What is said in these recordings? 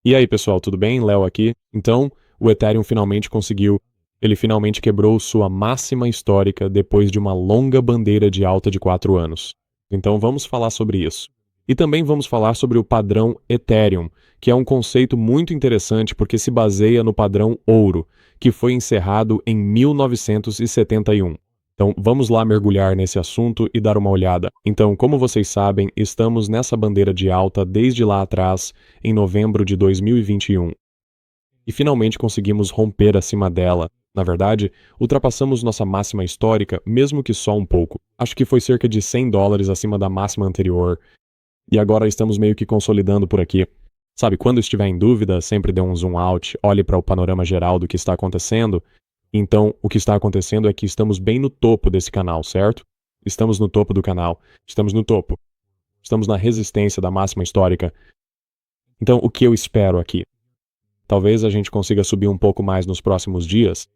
E aí, pessoal, tudo bem? Léo aqui. Então, o Ethereum ele finalmente quebrou sua máxima histórica depois de uma longa bandeira de alta de 4 anos. Então, vamos falar sobre isso. E também vamos falar sobre o padrão Ethereum, que é um conceito muito interessante porque se baseia no padrão ouro, que foi encerrado em 1971. Então, vamos lá mergulhar nesse assunto e dar uma olhada. Então, como vocês sabem, estamos nessa bandeira de alta desde lá atrás, em novembro de 2021. E finalmente conseguimos romper acima dela. Na verdade, ultrapassamos nossa máxima histórica, mesmo que só um pouco. Acho que foi cerca de $100 acima da máxima anterior. E agora estamos meio que consolidando por aqui. Sabe, quando estiver em dúvida, sempre dê um zoom out, olhe para o panorama geral do que está acontecendo. Então, o que está acontecendo é que estamos bem no topo desse canal, certo? Estamos no topo do canal. Estamos no topo. Estamos na resistência da máxima histórica. Então, o que eu espero aqui? Talvez a gente consiga subir um pouco mais nos próximos dias.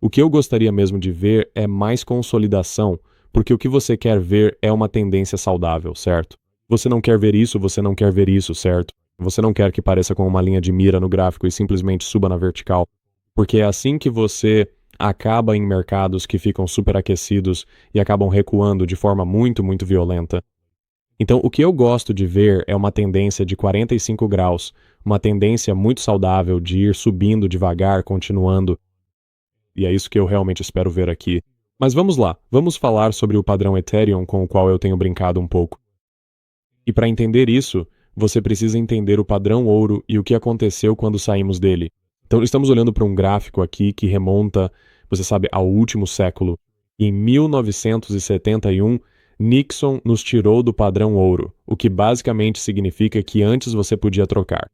O que eu gostaria mesmo de ver é mais consolidação, porque o que você quer ver é uma tendência saudável, certo? Você não quer ver isso, você não quer ver isso, certo? Você não quer que pareça com uma linha de mira no gráfico e simplesmente suba na vertical. Porque é assim que você acaba em mercados que ficam superaquecidos e acabam recuando de forma muito, muito violenta. Então, o que eu gosto de ver é uma tendência de 45 graus, uma tendência muito saudável de ir subindo devagar, continuando. E é isso que eu realmente espero ver aqui. Mas vamos lá, vamos falar sobre o padrão Ethereum com o qual eu tenho brincado um pouco. E para entender isso, você precisa entender o padrão ouro e o que aconteceu quando saímos dele. Então, estamos olhando para um gráfico aqui que remonta, você sabe, ao último século. Em 1971, Nixon nos tirou do padrão ouro, o que basicamente significa que antes você podia trocar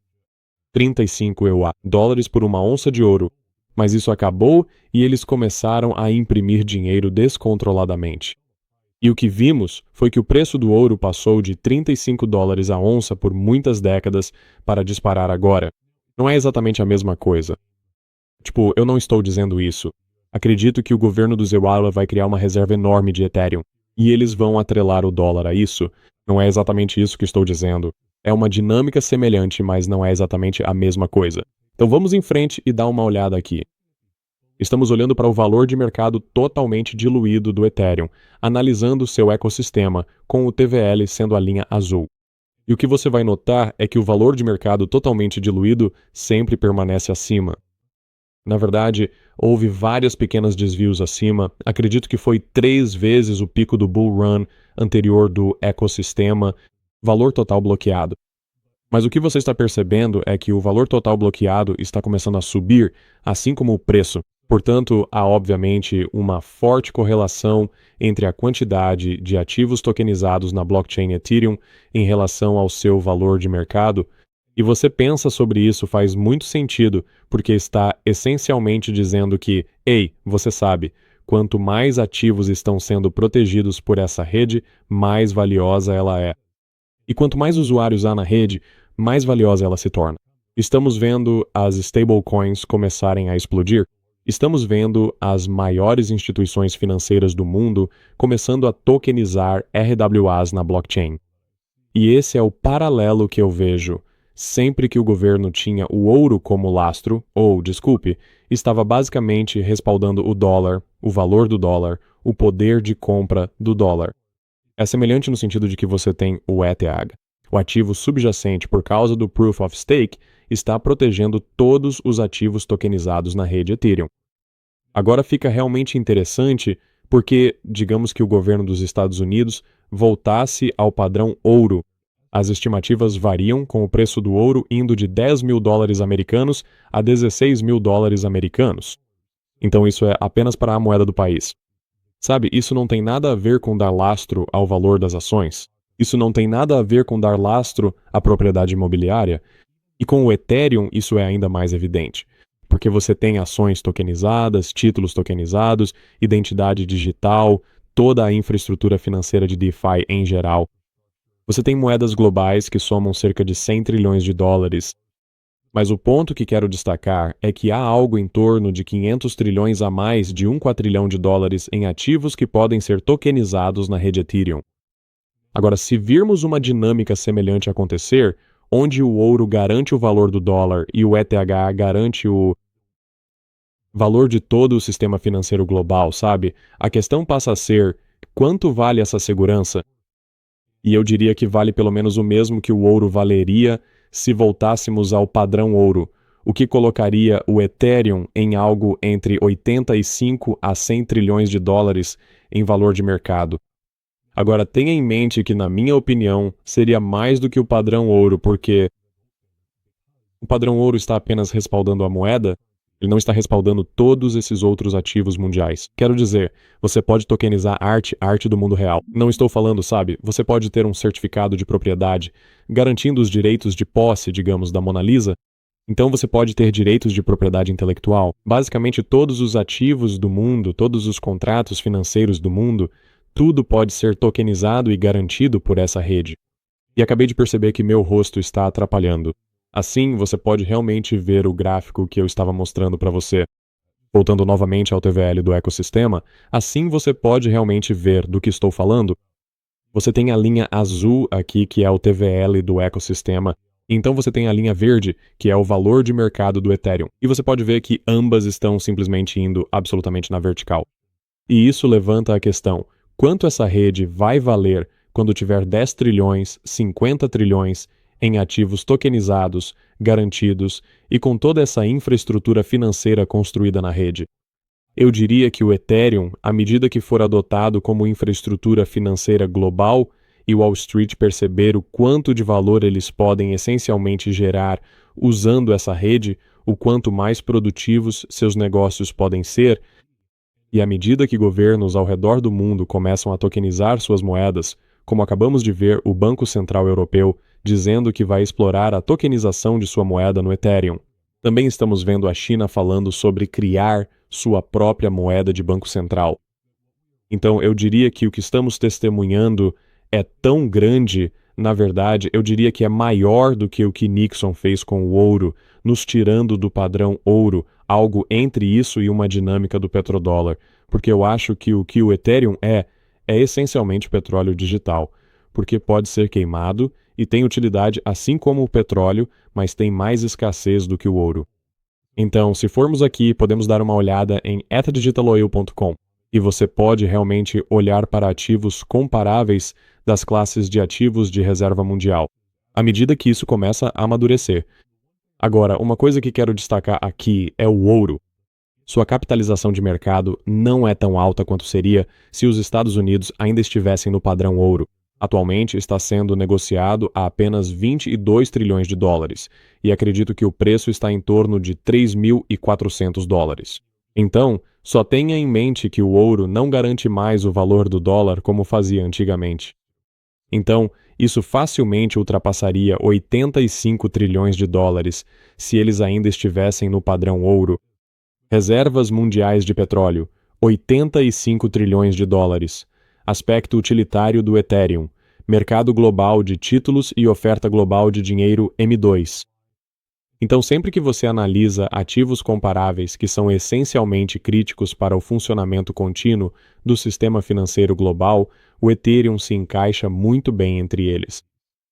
35 dólares por uma onça de ouro. Mas isso acabou e eles começaram a imprimir dinheiro descontroladamente. E o que vimos foi que o preço do ouro passou de 35 dólares a onça por muitas décadas para disparar agora. Não é exatamente a mesma coisa. Tipo, eu não estou dizendo isso. Acredito que o governo do Zewa vai criar uma reserva enorme de Ethereum. E eles vão atrelar o dólar a isso. Não é exatamente isso que estou dizendo. É uma dinâmica semelhante, mas não é exatamente a mesma coisa. Então vamos em frente e dar uma olhada aqui. Estamos olhando para o valor de mercado totalmente diluído do Ethereum, analisando seu ecossistema, com o TVL sendo a linha azul. E o que você vai notar é que o valor de mercado totalmente diluído sempre permanece acima. Na verdade, houve vários pequenos desvios acima, acredito que foi 3 vezes o pico do bull run anterior do ecossistema, valor total bloqueado. Mas o que você está percebendo é que o valor total bloqueado está começando a subir, assim como o preço. Portanto, há obviamente uma forte correlação entre a quantidade de ativos tokenizados na blockchain Ethereum em relação ao seu valor de mercado. E você pensa sobre isso faz muito sentido, porque está essencialmente dizendo que, ei, você sabe, quanto mais ativos estão sendo protegidos por essa rede, mais valiosa ela é. E quanto mais usuários há na rede, mais valiosa ela se torna. Estamos vendo as stablecoins começarem a explodir. Estamos vendo as maiores instituições financeiras do mundo começando a tokenizar RWAs na blockchain. E esse é o paralelo que eu vejo. Sempre que o governo tinha o ouro como lastro, estava basicamente respaldando o dólar, o valor do dólar, o poder de compra do dólar. É semelhante no sentido de que você tem o ETH. O ativo subjacente, por causa do Proof of Stake, está protegendo todos os ativos tokenizados na rede Ethereum. Agora fica realmente interessante porque, digamos que o governo dos Estados Unidos voltasse ao padrão ouro. As estimativas variam, com o preço do ouro indo de 10 mil dólares americanos a 16 mil dólares americanos. Então isso é apenas para a moeda do país. Sabe, isso não tem nada a ver com dar lastro ao valor das ações. Isso não tem nada a ver com dar lastro à propriedade imobiliária. E com o Ethereum isso é ainda mais evidente. Porque você tem ações tokenizadas, títulos tokenizados, identidade digital, toda a infraestrutura financeira de DeFi em geral. Você tem moedas globais que somam cerca de 100 trilhões de dólares. Mas o ponto que quero destacar é que há algo em torno de 500 trilhões a mais de 1 quatrilhão de dólares em ativos que podem ser tokenizados na rede Ethereum. Agora, se virmos uma dinâmica semelhante acontecer, onde o ouro garante o valor do dólar e o ETH garante o valor de todo o sistema financeiro global, sabe? A questão passa a ser quanto vale essa segurança? E eu diria que vale pelo menos o mesmo que o ouro valeria se voltássemos ao padrão ouro, o que colocaria o Ethereum em algo entre 85 a 100 trilhões de dólares em valor de mercado. Agora, tenha em mente que, na minha opinião, seria mais do que o padrão ouro, porque o padrão ouro está apenas respaldando a moeda, ele não está respaldando todos esses outros ativos mundiais. Quero dizer, você pode tokenizar arte do mundo real. Não estou falando, sabe, você pode ter um certificado de propriedade, garantindo os direitos de posse, digamos, da Mona Lisa. Então você pode ter direitos de propriedade intelectual. Basicamente todos os ativos do mundo, todos os contratos financeiros do mundo, tudo pode ser tokenizado e garantido por essa rede. E acabei de perceber que meu rosto está atrapalhando. Assim, você pode realmente ver o gráfico que eu estava mostrando para você. Voltando novamente ao TVL do ecossistema, assim você pode realmente ver do que estou falando. Você tem a linha azul aqui, que é o TVL do ecossistema. Então você tem a linha verde, que é o valor de mercado do Ethereum. E você pode ver que ambas estão simplesmente indo absolutamente na vertical. E isso levanta a questão: quanto essa rede vai valer quando tiver 10 trilhões, 50 trilhões em ativos tokenizados, garantidos e com toda essa infraestrutura financeira construída na rede? Eu diria que o Ethereum, à medida que for adotado como infraestrutura financeira global e Wall Street perceber o quanto de valor eles podem essencialmente gerar usando essa rede, o quanto mais produtivos seus negócios podem ser, e à medida que governos ao redor do mundo começam a tokenizar suas moedas, como acabamos de ver o Banco Central Europeu dizendo que vai explorar a tokenização de sua moeda no Ethereum. Também estamos vendo a China falando sobre criar sua própria moeda de banco central. Então eu diria que o que estamos testemunhando é tão grande, na verdade, eu diria que é maior do que o que Nixon fez com o ouro, nos tirando do padrão ouro, algo entre isso e uma dinâmica do petrodólar, porque eu acho que o Ethereum é essencialmente petróleo digital, porque pode ser queimado e tem utilidade assim como o petróleo, mas tem mais escassez do que o ouro. Então, se formos aqui, podemos dar uma olhada em ethdigitaloil.com e você pode realmente olhar para ativos comparáveis das classes de ativos de reserva mundial, à medida que isso começa a amadurecer. Agora, uma coisa que quero destacar aqui é o ouro. Sua capitalização de mercado não é tão alta quanto seria se os Estados Unidos ainda estivessem no padrão ouro. Atualmente está sendo negociado a apenas 22 trilhões de dólares, e acredito que o preço está em torno de 3.400 dólares. Então, só tenha em mente que o ouro não garante mais o valor do dólar como fazia antigamente. Então, isso facilmente ultrapassaria 85 trilhões de dólares se eles ainda estivessem no padrão ouro. Reservas mundiais de petróleo, 85 trilhões de dólares. Aspecto utilitário do Ethereum, mercado global de títulos e oferta global de dinheiro M2. Então, sempre que você analisa ativos comparáveis que são essencialmente críticos para o funcionamento contínuo do sistema financeiro global, o Ethereum se encaixa muito bem entre eles.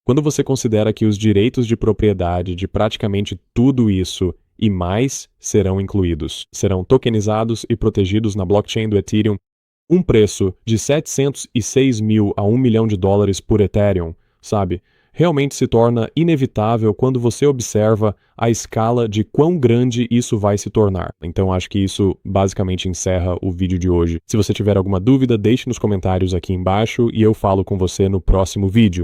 Quando você considera que os direitos de propriedade de praticamente tudo isso e mais serão incluídos, serão tokenizados e protegidos na blockchain do Ethereum, um preço de 706 mil a 1 milhão de dólares por Ethereum, sabe? Realmente se torna inevitável quando você observa a escala de quão grande isso vai se tornar. Então acho que isso basicamente encerra o vídeo de hoje. Se você tiver alguma dúvida, deixe nos comentários aqui embaixo e eu falo com você no próximo vídeo.